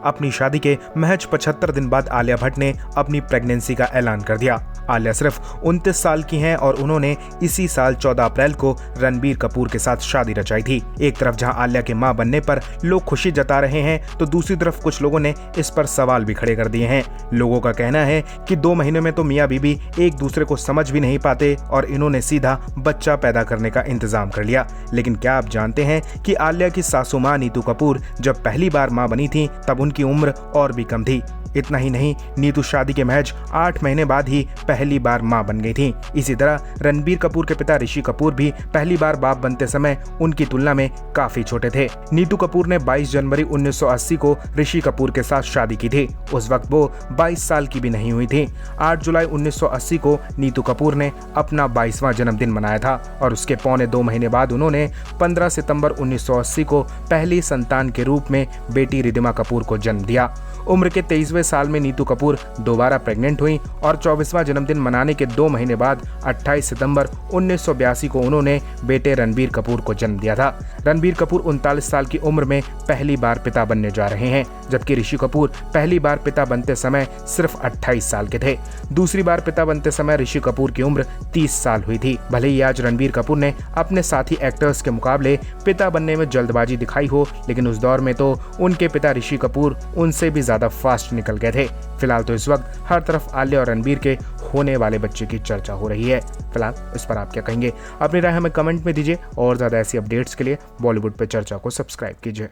अपनी शादी के महज 75 दिन बाद आलिया भट्ट ने अपनी प्रेगनेंसी का ऐलान कर दिया। आलिया सिर्फ 29 साल की हैं और उन्होंने इसी साल 14 अप्रैल को रणबीर कपूर के साथ शादी रचाई थी। एक तरफ जहां आलिया के मां बनने पर लोग खुशी जता रहे हैं, तो दूसरी तरफ कुछ लोगों ने इस पर सवाल भी खड़े कर दिए हैं। लोगों का कहना है कि 2 महीने में तो मियां बीबी एक दूसरे को समझ भी नहीं पाते और इन्होंने सीधा बच्चा पैदा करने का इंतजाम कर लिया। लेकिन क्या आप जानते हैं कि आलिया की सासू मां नीतू कपूर जब पहली बार मां बनी थी तब उनकी उम्र और भी कम थी। इतना ही नहीं, नीतू शादी के महज 8 महीने बाद ही पहली बार मां बन गई थी। इसी तरह रणबीर कपूर के पिता ऋषि कपूर भी पहली बार बाप बनते समय उनकी तुलना में काफी छोटे थे। नीतू कपूर ने 22 जनवरी 1980 को ऋषि कपूर के साथ शादी की थी। उस वक्त वो 22 साल की भी नहीं हुई थी। 8 जुलाई 1980 को नीतू कपूर ने अपना 22वां जन्मदिन मनाया था और उसके पौने 2 महीने बाद उन्होंने 15 सितंबर 1980 को पहली संतान के रूप में बेटी रिद्धिमा कपूर को जन्म दिया। उम्र के 23वें साल में नीतू कपूर दोबारा प्रेग्नेंट हुई और 24वां जन्मदिन मनाने के 2 महीने बाद 28 सितंबर 1982 को उन्होंने बेटे रणबीर कपूर को जन्म दिया था। रणबीर कपूर 39 साल की उम्र में पहली बार पिता बनने जा रहे हैं, जबकि ऋषि कपूर पहली बार पिता बनते समय सिर्फ 28 साल के थे। दूसरी बार पिता बनते समय ऋषि कपूर की उम्र 30 साल हुई थी। भले ही आज रणबीर कपूर ने अपने साथी एक्टर्स के मुकाबले पिता बनने में जल्दबाजी दिखाई हो, लेकिन उस दौर में तो उनके पिता ऋषि कपूर उनसे भी ज्यादा फास्ट निकल गए थे। फिलहाल तो इस वक्त हर तरफ आलिया और रणबीर के होने वाले बच्चे की चर्चा हो रही है। फिलहाल इस पर आप क्या कहेंगे? अपनी राय हमें कमेंट में दीजिए और ज्यादा ऐसी अपडेट्स के लिए बॉलीवुड पे चर्चा को सब्सक्राइब कीजिए।